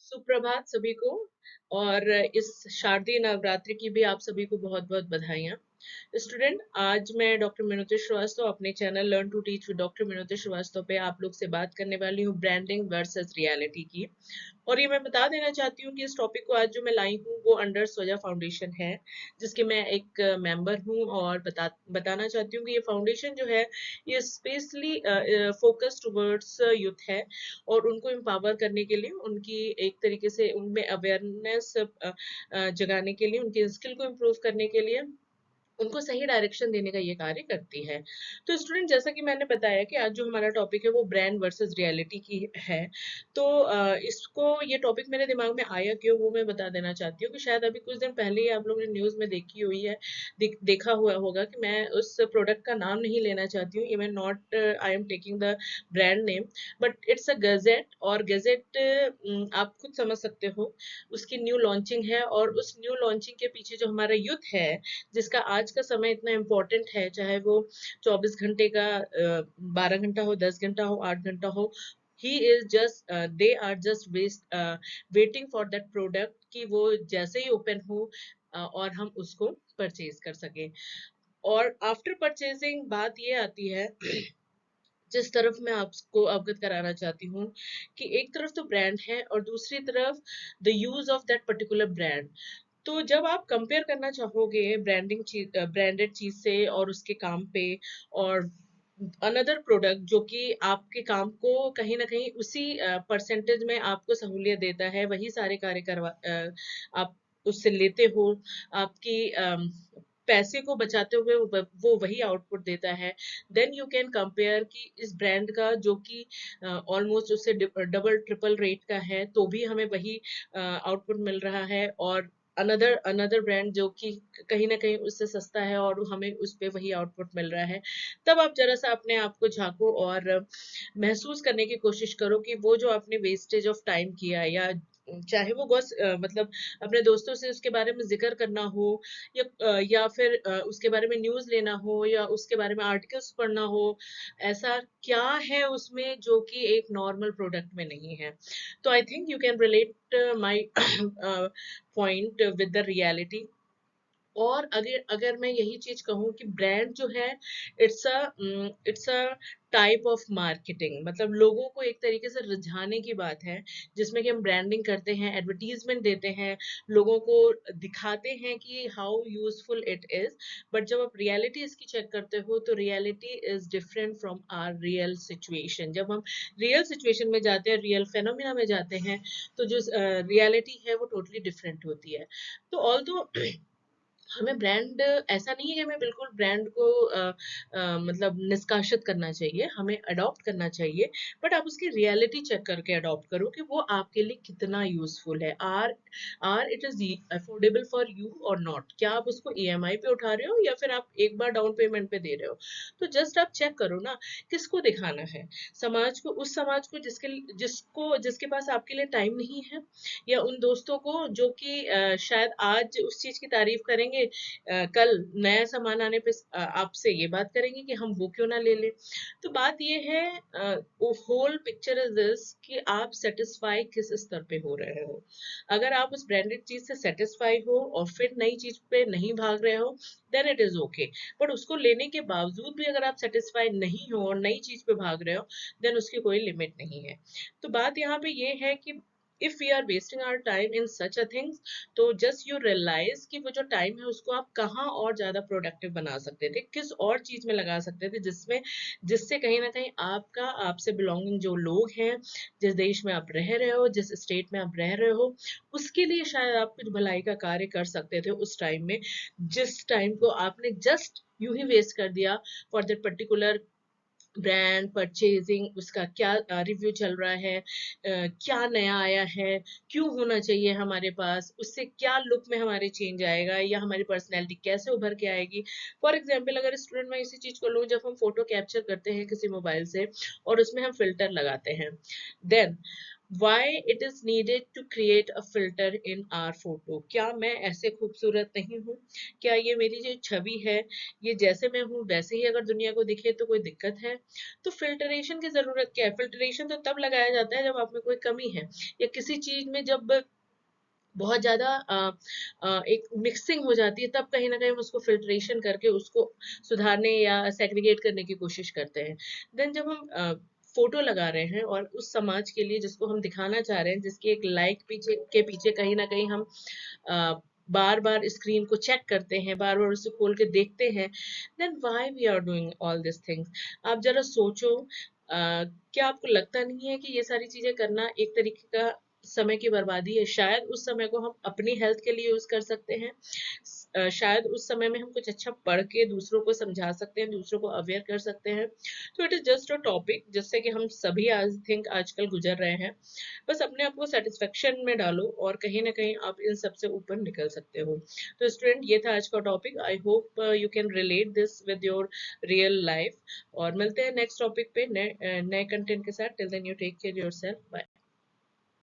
सुप्रभात सभी को। और इस शारदीय नवरात्रि की भी आप सभी को बहुत बहुत बधाइयाँ। स्टूडेंट, आज मैं डॉक्टर मिनोती श्रीवास्तव अपने channel learn to teach with doctor Minoti Shrivastava पे आप लोग से बात करने वाली हूँ ब्रांडिंग वर्सेस रियलिटी की। और ये मैं बता देना चाहती हूँ कि इस टॉपिक को आज जो मैं लाई हूँ वो अंडर स्वजा फाउंडेशन है, जिसके मैं एक मेंबर हूँ। और बताना चाहती हूँ कि ये फाउंडेशन जो है ये स्पेशली फोकस टुवर्ड्स यूथ है, और उनको एम्पावर करने के लिए, उनकी एक तरीके से उनमें अवेयरनेस जगाने के लिए, उनकी स्किल को इम्प्रूव करने के लिए, उनको सही डायरेक्शन देने का ये कार्य करती है। तो स्टूडेंट, जैसा कि मैंने बताया कि आज जो हमारा टॉपिक है वो ब्रांड वर्सेस रियलिटी की है। तो इसको ये टॉपिक मेरे दिमाग में आया क्यों, वो मैं बता देना चाहती हूँ कि शायद अभी कुछ दिन पहले ही आप लोगों ने न्यूज़ में देखी हुई है, देखा हुआ होगा कि मैं उस प्रोडक्ट का नाम नहीं लेना चाहती हूँ। Even not I am taking the brand name, but it's a gadget. और गजेट आप खुद समझ सकते हो, उसकी न्यू लॉन्चिंग है। और उस न्यू लॉन्चिंग के पीछे जो हमारा यूथ है, जिसका आज का समय इतना इम्पोर्टेंट है, चाहे वो 24 घंटे का 12 घंटा हो, 10 घंटा हो, 8 घंटा हो, he is just they are just waiting for that product कि वो जैसे ही ओपन हो और हम उसको परचेज कर सके। और आफ्टर परचेजिंग बात ये आती है जिस तरफ मैं आपको अवगत कराना चाहती हूँ कि एक तरफ तो ब्रांड है और दूसरी तरफ the use of that particular brand. तो जब आप कंपेयर करना चाहोगे ब्रांडिंग चीज, ब्रांडेड चीज से और उसके काम पे, और अनदर प्रोडक्ट जो कि आपके काम को कहीं ना कहीं उसी परसेंटेज में आपको सहूलियत देता है, वही सारे कार्य आप उससे लेते हो, आपकी पैसे को बचाते हुए वो वही आउटपुट देता है, देन यू कैन कंपेयर कि इस ब्रांड का जो कि ऑलमोस्ट उससे डबल ट्रिपल रेट का है, तो भी हमें वही आउटपुट मिल रहा है। और अनदर अनदर ब्रांड जो कि कहीं ना कहीं उससे सस्ता है और हमें उस पे वही आउटपुट मिल रहा है। तब आप जरा सा अपने आप को झांको और महसूस करने की कोशिश करो कि वो जो आपने वेस्टेज ऑफ टाइम किया, या चाहे वो बस मतलब अपने दोस्तों से उसके बारे में जिक्र करना हो, या फिर उसके बारे में न्यूज़ लेना हो, या उसके बारे में आर्टिकल्स पढ़ना हो, ऐसा क्या है उसमें जो कि एक नॉर्मल प्रोडक्ट में नहीं है। तो I think you can relate my point with the reality. और अगर अगर मैं यही चीज कहूँ कि ब्रांड जो है it's a type of marketing, मतलब लोगों को एक तरीके से रिझाने की बात है, जिसमें कि हम ब्रांडिंग करते हैं, एडवर्टीजमेंट देते हैं, लोगों को दिखाते हैं कि how useful it is. But जब आप रियलिटी इसकी चेक करते हो तो reality is different from our real situation. जब हम रियल सिचुएशन में जाते हैं, रियल फेनोमिना में जाते हैं, तो जो रियलिटी है वो टोटली डिफरेंट होती है। तो ऑल दो हमें ब्रांड, ऐसा नहीं है कि हमें बिल्कुल ब्रांड को मतलब निष्कासित करना चाहिए, हमें अडॉप्ट करना चाहिए। बट आप उसकी रियलिटी चेक करके अडॉप्ट करो कि वो आपके लिए कितना यूजफुल है। Are it is affordable for you और नॉट। क्या आप उसको ईएमआई पे उठा रहे हो या फिर आप एक बार डाउन पेमेंट पे दे रहे हो? तो जस्ट आप चेक करो ना, किसको दिखाना है। समाज को, उस समाज को जिसके पास आपके लिए टाइम नहीं है, या उन दोस्तों को जो कि शायद आज उस चीज की तारीफ करेंगे, कल नया सामान आने पे आपसे ये बात करेंगे कि हम वो क्यों ना ले लें। तो बात ये है, होल पिक्चर इज दिस कि आप सेटिस्फाई किस स्तर पे हो रहे हो। अगर आप उस ब्रांडेड चीज से सेटिस्फाई हो और फिर नई चीज पे नहीं भाग रहे हो, then it is okay. But उसको लेने के बावजूद भी अगर आप सेटिस्फाई नहीं हो और नई चीज पे भाग रहे हो, देन उसकी कोई लिमिट नहीं है। तो बात यहाँ पे ये है कि if we are wasting our time in such a things, तो just you realize कि वो जो टाइम है उसको आप कहाँ और ज्यादा प्रोडक्टिव बना सकते थे, किस और चीज में लगा सकते थे, जिससे कहीं ना कहीं आपका, आपसे बिलोंगिंग जो लोग हैं, जिस देश में आप रह रहे हो, जिस स्टेट में आप रह रहे हो, उसके लिए शायद आप कुछ भलाई का कार्य कर सकते थे उस टाइम में, जिस टाइम को आपने जस्ट यूं ही वेस्ट कर दिया for that particular brand purchasing. उसका क्या रिव्यू चल रहा है, क्या नया आया है, क्यों होना चाहिए हमारे पास, उससे क्या लुक में हमारे चेंज आएगा, या हमारी पर्सनैलिटी कैसे उभर के आएगी। फॉर एग्जाम्पल, अगर स्टूडेंट मैं इसी चीज को लूँ, जब हम फोटो कैप्चर करते हैं किसी मोबाइल से और उसमें हम फिल्टर लगाते हैं, then Why it is needed to create a filter in our photo? क्या मैं ऐसे खूबसूरत नहीं हूँ? क्या ये मेरी जो छवि है, ये जैसे मैं हूँ वैसे ही अगर दुनिया को दिखे तो कोई दिक्कत है? तो फिल्टरेशन की जरूरत क्या है? फिल्टरेशन तो तब लगाया जाता है जब आप में कोई कमी है, या किसी चीज में जब बहुत ज़्यादा एक मिक्सिंग हो जाती है, तब कहीं न कहीं हम उसको फ़िल्ट्रेशन करके उसको सुधारने या सेग्रीगेट करने की कोशिश करते हैं। देन जब हम फ़ोटो लगा रहे हैं और उस समाज के लिए जिसको हम दिखाना चाह रहे हैं, जिसकी एक लाइक पीछे कहीं न कहीं हम अ, बार-बार स्क्रीन को चेक करते हैं, बार-बार उसे खोल के देखते हैं, then why we are doing all this things? आप ज़रा सोचो, क्या आपको लगता नहीं है कि ये सारी चीज़ें करना एक तरीके का समय की बर्बादी है? शायद उस समय को हम अपनी हेल्थ के लिए यूज़ कर सकते हैं। शायद उस समय में हम कुछ अच्छा पढ़ के दूसरों को समझा सकते हैं, दूसरों को अवेयर कर सकते हैं। तो it is just a topic जिससे कि हम सभी आई थिंक आजकल गुज़र रहे हैं। बस अपने आप को सैटिस्फैक्शन में डालो और कहीं न कहीं आप इन सब से ऊपर निकल सकते हो। तो स्टूडेंट, ये था आज का topic. I hope you can relate this with your real life, और मिलते हैं नेक्स्ट टॉपिक पे नए कंटेंट के साथ। Till then you take care yourself. Bye.